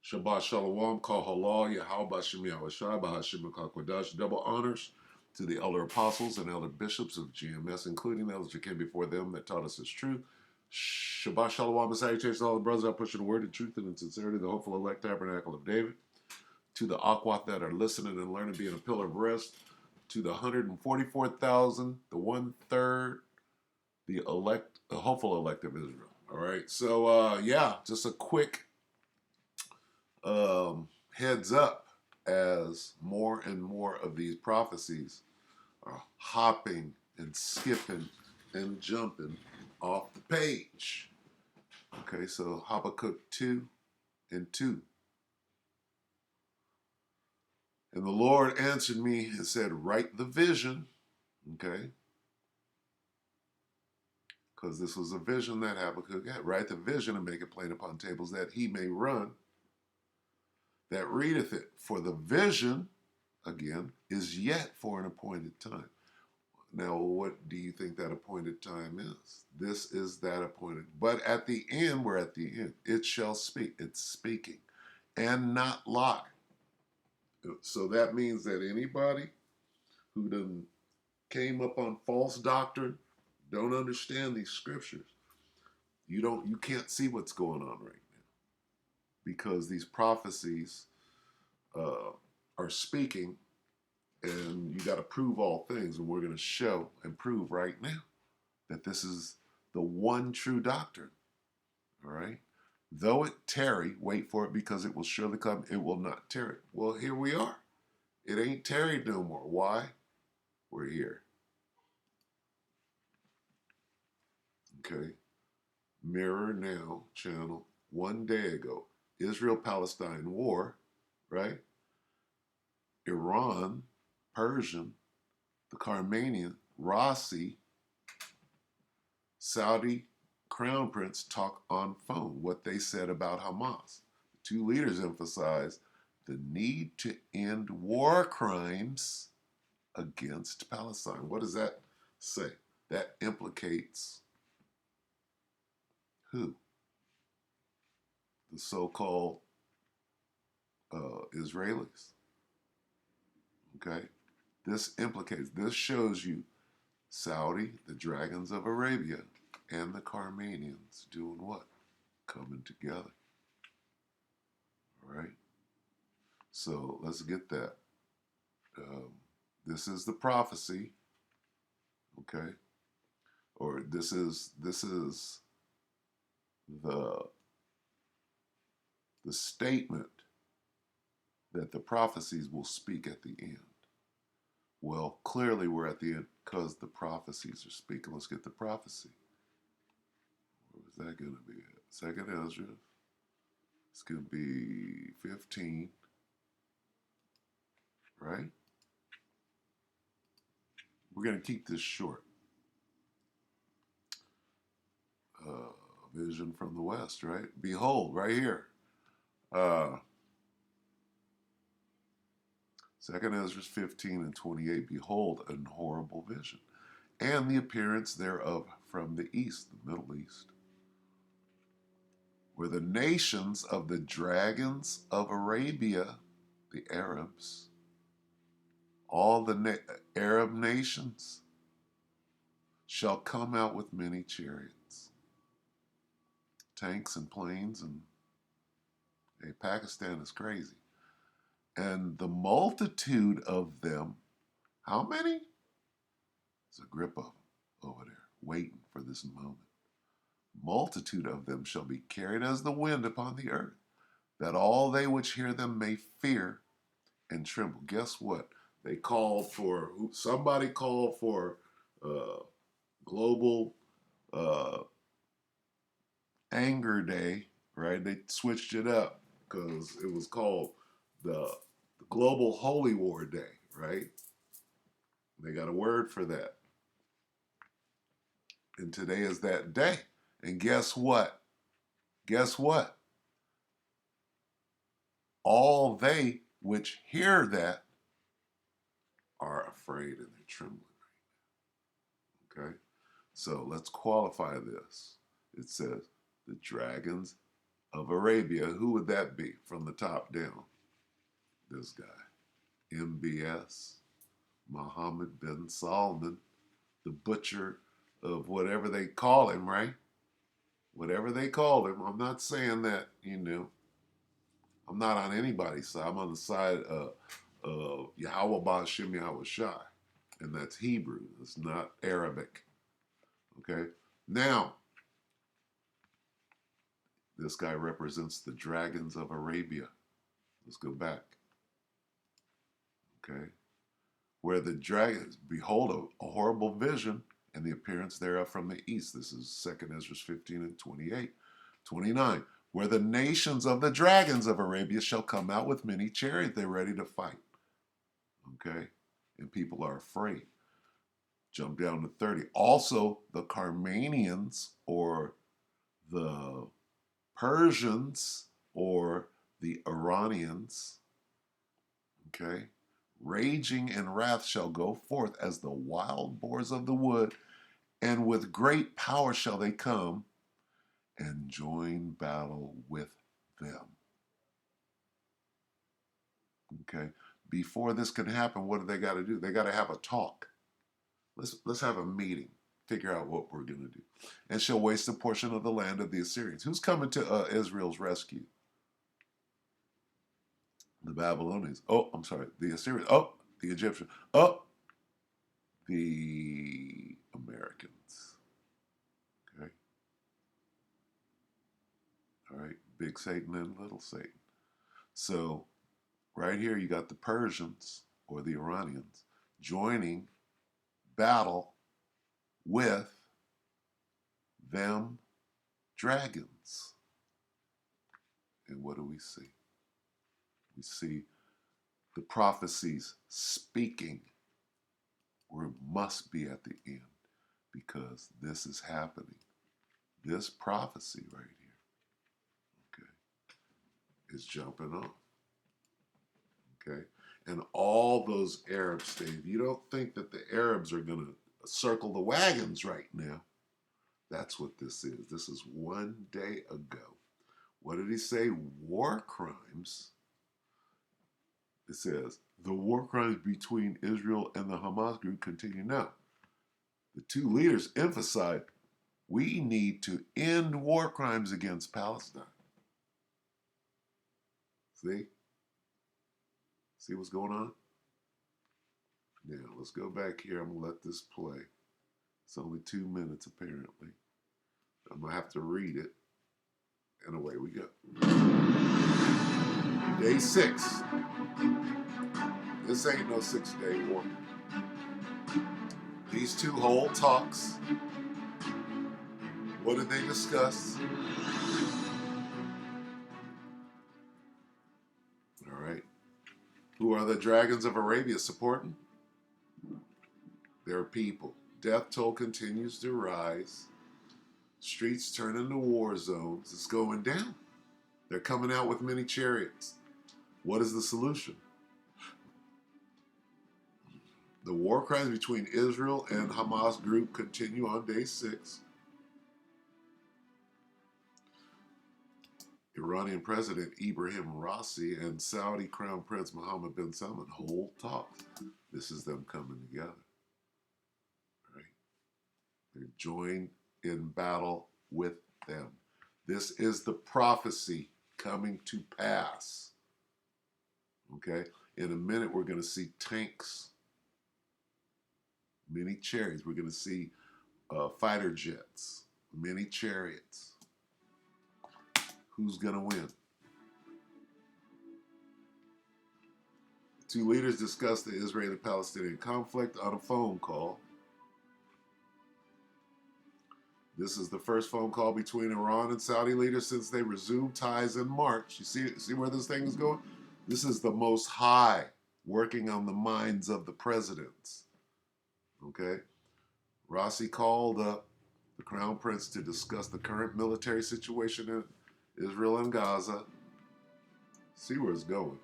Shabbat Shalom, Kal Halal, Yahweh Bashem Yahushai, Bahashim Kakwadash. Double honors to the elder apostles and elder bishops of GMS, including elders that came before them that taught us its truth. Shabbat Shalom and salutations to all the brothers out pushing the word in truth and in sincerity, the hopeful elect tabernacle of David. To the Aquath that are listening and learning, being a pillar of rest. To the 144,000, the 1/3, the elect, the hopeful elect of Israel. All right, so just a quick heads up as more and more of these prophecies are hopping and skipping and jumping off the page. Okay, so Habakkuk 2 and 2. And the Lord answered me and said, write the vision, okay? Because this was a vision that Habakkuk had. Write the vision and make it plain upon tables that he may run that readeth it. For the vision, again, is yet for an appointed time. Now, what do you think that appointed time is? This is that appointed. But at the end, we're at the end. It shall speak. It's speaking and not lie. So that means that anybody who done came up on false doctrine, don't understand these scriptures, you can't see what's going on right now because these prophecies are speaking, and you got to prove all things, and we're going to show and prove right now that this is the one true doctrine. All right, though it tarry, wait for it because it will surely come. It will not tarry. Well, here we are. It ain't tarried no more. Why? We're here. Okay. Mirror Now channel 1 day ago. Israel-Palestine war, right? Iran, Persian, the Carmanian, Rossi, Saudi Crown Prince talk on phone. What they said about Hamas. The two leaders emphasized the need to end war crimes against Palestine. What does that say? That implicates who? The so-called Israelis. Okay? This shows you Saudi, the dragons of Arabia, and the Carmanians doing what? Coming together. All right? So let's get that. This is the prophecy, okay? Or this is the statement that the prophecies will speak at the end. Well, clearly we're at the end because the prophecies are speaking. Let's get the prophecy. Where was that going to be at? Second Ezra. It's going to be 15, right? We're going to keep this short. Vision from the west, right? Behold, right here. Second Ezra 15 and 28. Behold, an horrible vision, and the appearance thereof from the east, the Middle East, where the nations of the dragons of Arabia, the Arabs, all the Arab nations, shall come out with many chariots, tanks and planes, and hey, Pakistan is crazy. And the multitude of them, how many? There's a grip of them over there, waiting for this moment. Multitude of them shall be carried as the wind upon the earth, that all they which hear them may fear and tremble. Guess what? Somebody called for global anger day, right? They switched it up because it was called the Global Holy War Day, right? They got a word for that. And today is that day. And guess what? Guess what? All they which hear that are afraid and they're trembling. Okay? So let's qualify this. It says the dragons of Arabia. Who would that be from the top down? This guy. MBS, Mohammed bin Salman, the butcher of whatever they call him, right? Whatever they call him. I'm not saying that, I'm not on anybody's side. I'm on the side of Yahweh Ba'Shem Yahweh Shai. And that's Hebrew. It's not Arabic. Okay? Now, this guy represents the dragons of Arabia. Let's go back. Okay? Where the dragons, behold, a horrible vision, and the appearance thereof from the east. This is 2 Ezra 15 and 28. 29. Where the nations of the dragons of Arabia shall come out with many chariots. They're ready to fight. Okay? And people are afraid. Jump down to 30. Also, the Carmanians, or the Persians, or the Iranians, okay? Raging in wrath shall go forth as the wild boars of the wood, and with great power shall they come and join battle with them. Okay? Before this can happen, what do they got to do? They got to have a talk. Let's have a meeting, figure out what we're going to do. And shall waste a portion of the land of the Assyrians. Who's coming to Israel's rescue? The Babylonians. Oh, I'm sorry. The Assyrians. Oh, the Egyptians. Oh, the Americans. Okay. All right. Big Satan and little Satan. So right here you got the Persians, or the Iranians, joining battle with them dragons. And what do we see? We see the prophecies speaking. We must be at the end, because this is happening. This prophecy right here, okay, is jumping on. Okay? And all those Arabs, Dave, you don't think that the Arabs are going to circle the wagons right now. That's what this is. This is one day ago. What did he say? War crimes. It says, the war crimes between Israel and the Hamas group continue now. The two leaders emphasized, we need to end war crimes against Palestine. See? See what's going on? Now, let's go back here. I'm going to let this play. It's only 2 minutes, apparently. I'm going to have to read it. And away we go. Day 6. This ain't no 6-day war. These two hold talks. What did they discuss? All right. Who are the dragons of Arabia supporting? Their people. Death toll continues to rise. Streets turn into war zones. It's going down. They're coming out with many chariots. What is the solution? The war crimes between Israel and Hamas group continue on day 6. Iranian President Ibrahim Raisi and Saudi Crown Prince Mohammed bin Salman hold talks. This is them coming together. Right? They're joined in battle with them. This is the prophecy coming to pass. Okay? In a minute, we're going to see tanks, many chariots. We're going to see fighter jets, many chariots. Who's going to win? Two leaders discussed the Israeli-Palestinian conflict on a phone call. This is the first phone call between Iran and Saudi leaders since they resumed ties in March. You see where this thing is going? This is the most high working on the minds of the presidents. Okay? Raisi called up the Crown Prince to discuss the current military situation in Israel and Gaza. See where it's going.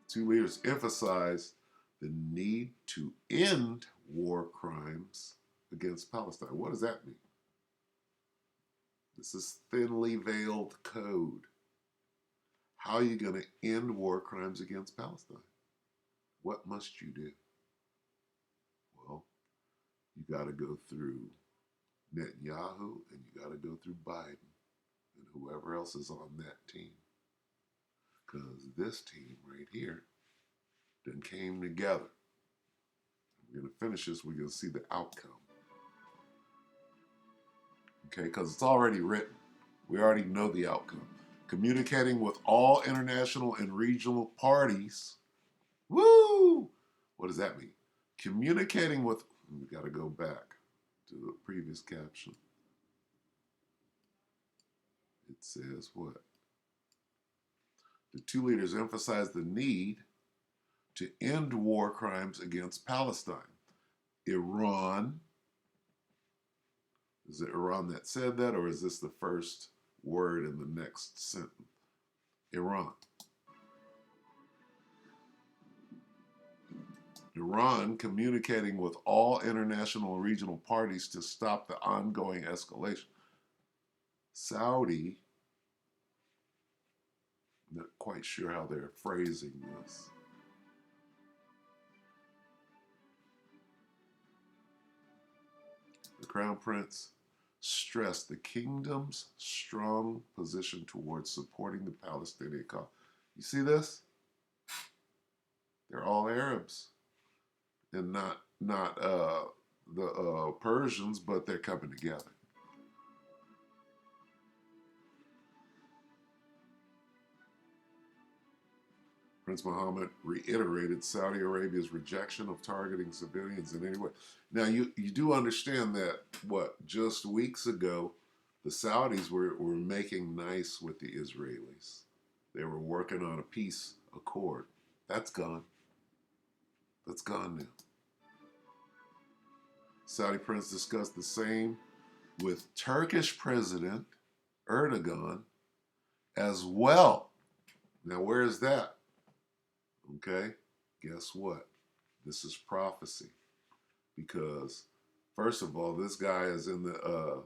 Two leaders emphasized the need to end war crimes against Palestine. What does that mean? This is thinly veiled code. How are you going to end war crimes against Palestine? What must you do? Well, you got to go through Netanyahu and you got to go through Biden and whoever else is on that team. Because this team right here then came together. We're going to finish this. We're going to see the outcome. Okay, because it's already written. We already know the outcome. Communicating with all international and regional parties. Woo! What does that mean? Communicating with, we got to go back to the previous caption. It says what? The two leaders emphasized the need to end war crimes against Palestine. Iran, is it Iran that said that, or is this the first word in the next sentence? Iran. Iran communicating with all international and regional parties to stop the ongoing escalation. Saudi, not quite sure how they're phrasing this. The Crown Prince stressed the kingdom's strong position towards supporting the Palestinian cause. You see this? They're all Arabs, and not the Persians, but they're coming together. Prince Mohammed reiterated Saudi Arabia's rejection of targeting civilians in any way. Now, you do understand that, just weeks ago, the Saudis were making nice with the Israelis. They were working on a peace accord. That's gone. That's gone now. Saudi prince discussed the same with Turkish President Erdogan as well. Now, where is that? Okay, guess what? This is prophecy. Because, first of all, this guy is in the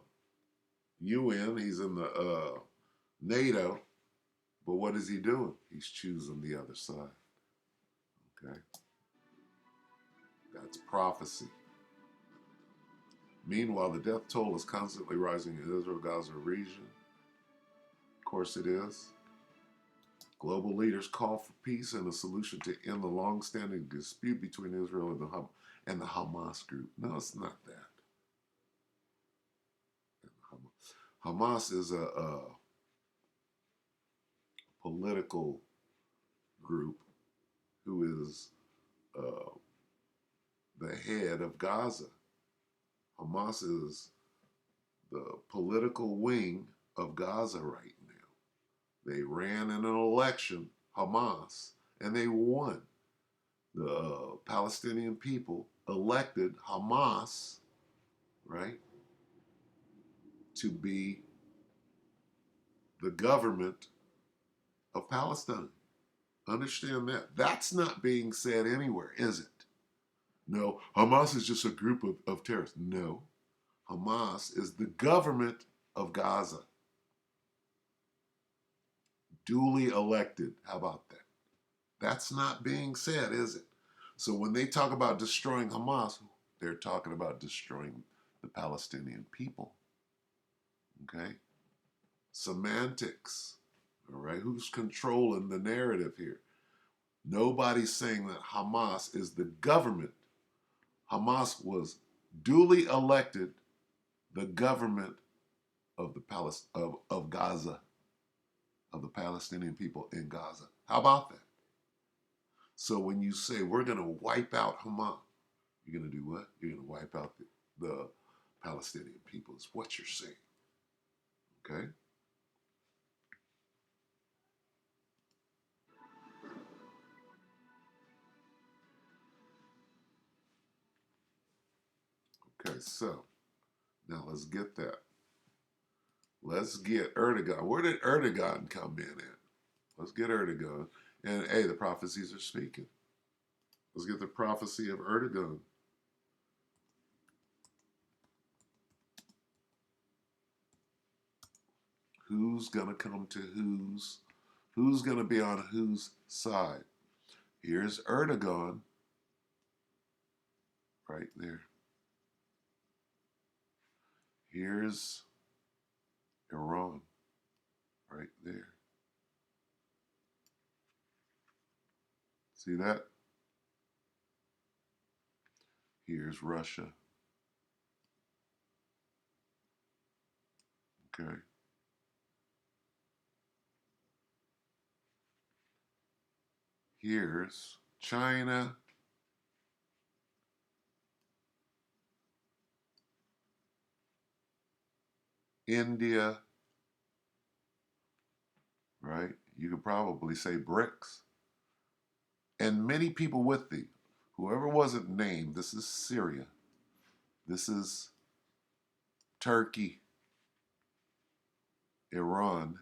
UN, he's in the NATO, but what is he doing? He's choosing the other side. Okay? That's prophecy. Meanwhile, the death toll is constantly rising in the Israel-Gaza region. Of course it is. Global leaders call for peace and a solution to end the long-standing dispute between Israel and the Hamas group. No, it's not that. Hamas is a political group who is the head of Gaza. Hamas is the political wing of Gaza right now. They ran in an election, Hamas, and they won. The Palestinian people elected Hamas, right, to be the government of Palestine. Understand that. That's not being said anywhere, is it? No, Hamas is just a group of terrorists. No, Hamas is the government of Gaza. Duly elected. How about that? That's not being said, is it? So when they talk about destroying Hamas, they're talking about destroying the Palestinian people. Okay? Semantics. All right? Who's controlling the narrative here? Nobody's saying that Hamas is the government. Hamas was duly elected the government of of Gaza, of the Palestinian people in Gaza. How about that? So when you say we're going to wipe out Hamas, you're going to do what? You're going to wipe out the Palestinian people is what you're saying. Okay? Okay, so now let's get that. Let's get Erdogan. Where did Erdogan come in at? Let's get Erdogan. And hey, the prophecies are speaking. Let's get the prophecy of Erdogan. Who's going to come to who's going to be on whose side? Here's Erdogan right there. Here's Iran right there. See that? Here's Russia. Okay. Here's China. India, right? You could probably say BRICS. And many people with thee. Whoever wasn't named, this is Syria. This is Turkey, Iran.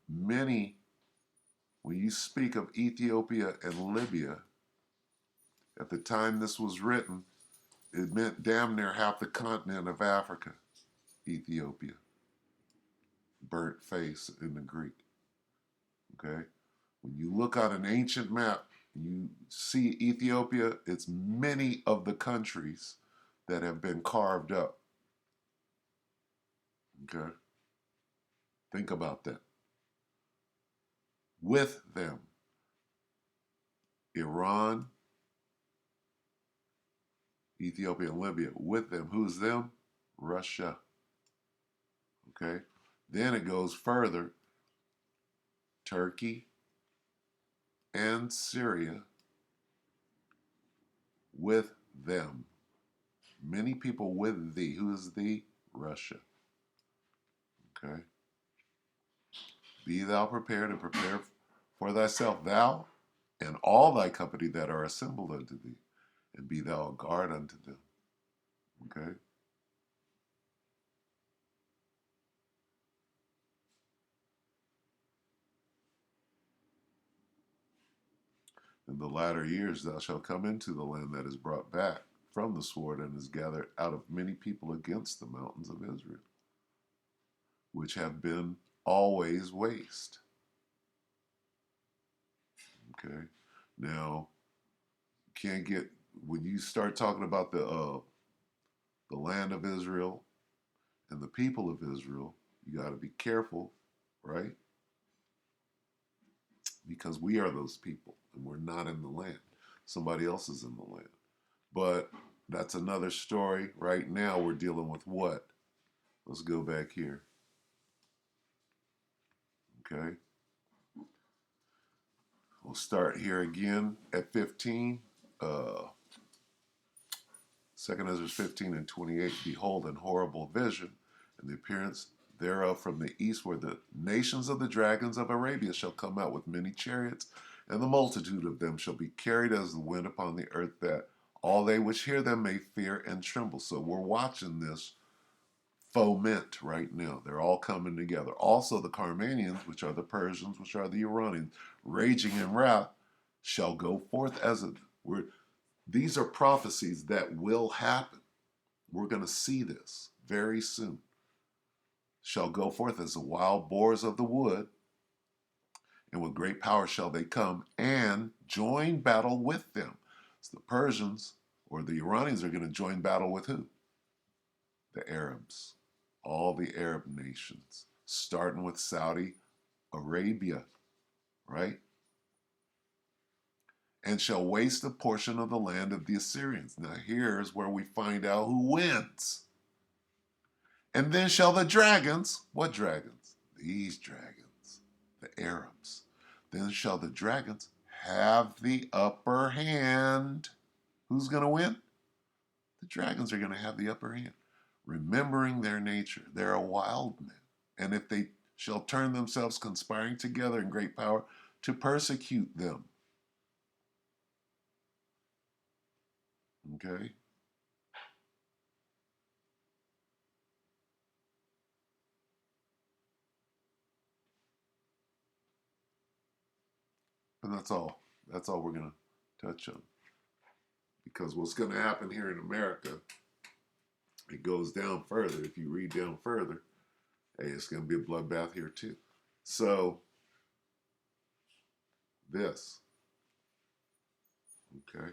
Many, when you speak of Ethiopia and Libya, at the time this was written, it meant damn near half the continent of Africa, Ethiopia. Burnt face in the Greek. Okay? When you look on an ancient map, you see Ethiopia, it's many of the countries that have been carved up. Okay? Think about that. With them, Iran, Ethiopia, and Libya. With them, who's them? Russia. Okay? Then it goes further. Turkey and Syria with them. Many people with thee. Who is thee? Russia. Okay? Be thou prepared and prepare for thyself, thou and all thy company that are assembled unto thee, and be thou a guard unto them. Okay? In the latter years thou shalt come into the land that is brought back from the sword and is gathered out of many people against the mountains of Israel, which have been always waste. Okay? Now, can't get, when you start talking about the land of Israel and the people of Israel, you got to be careful, right? Because we are those people and we're not in the land. Somebody else is in the land. But that's another story. Right now, we're dealing with what? Let's go back here. Okay. We'll start here again at 15. 2nd Ezra 15 and 28. Behold, an horrible vision, and the appearance thereof from the east, where the nations of the dragons of Arabia shall come out with many chariots, and the multitude of them shall be carried as the wind upon the earth, that all they which hear them may fear and tremble. So we're watching this foment right now. They're all coming together. Also the Carmanians, which are the Persians, which are the Iranians, raging in wrath, shall go forth as a word. These are prophecies that will happen. We're going to see this very soon. Shall go forth as the wild boars of the wood, and with great power shall they come and join battle with them. So the Persians or the Iranians are going to join battle with who? The Arabs. All the Arab nations, starting with Saudi Arabia, right? And shall waste a portion of the land of the Assyrians. Now here's where we find out who wins. And then shall the dragons, what dragons? These dragons, the Arabs. Then shall the dragons have the upper hand. Who's going to win? The dragons are going to have the upper hand. Remembering their nature, they're a wild men. And if they shall turn themselves conspiring together in great power to persecute them. Okay? And that's all. That's all we're going to touch on. Because what's going to happen here in America it goes down further. If you read down further, hey, it's going to be a bloodbath here too. So, this, okay,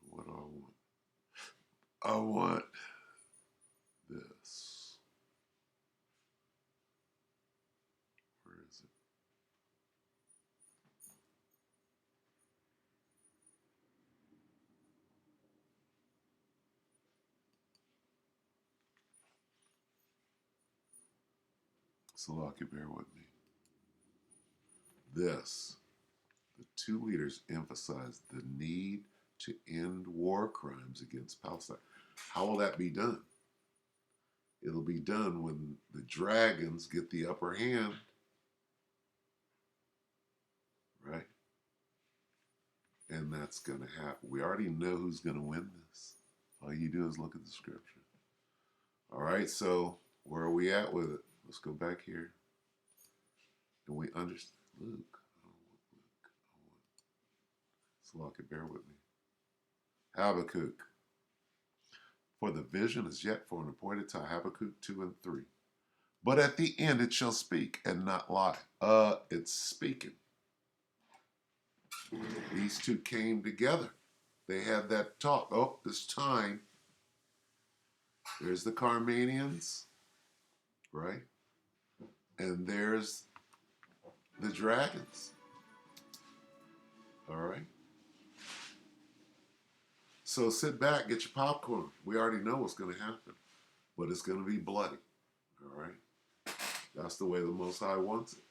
what do I want? I want this. Where is it? Salaki, bear with me. This. The two leaders emphasized the need to end war crimes against Palestine. How will that be done? It'll be done when the dragons get the upper hand, right? And that's going to happen. We already know who's going to win this. All you do is look at the scripture. All right, so where are we at with it? Let's go back here. And we understand. Luke. Salaki, bear with me. Habakkuk. For the vision is yet for an appointed time. Habakkuk 2 and 3. But at the end it shall speak and not lie. It's speaking. These two came together. They had that talk. Oh, this time. There's the Carmanians, right? And there's the dragons. All right? So sit back, get your popcorn. We already know what's going to happen, but it's going to be bloody. All right? That's the way the Most High wants it.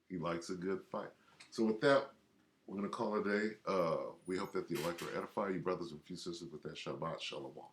He likes a good fight. So with that, we're going to call it a day. We hope that the elect will edify you, brothers and few sisters, with that Shabbat Shalom.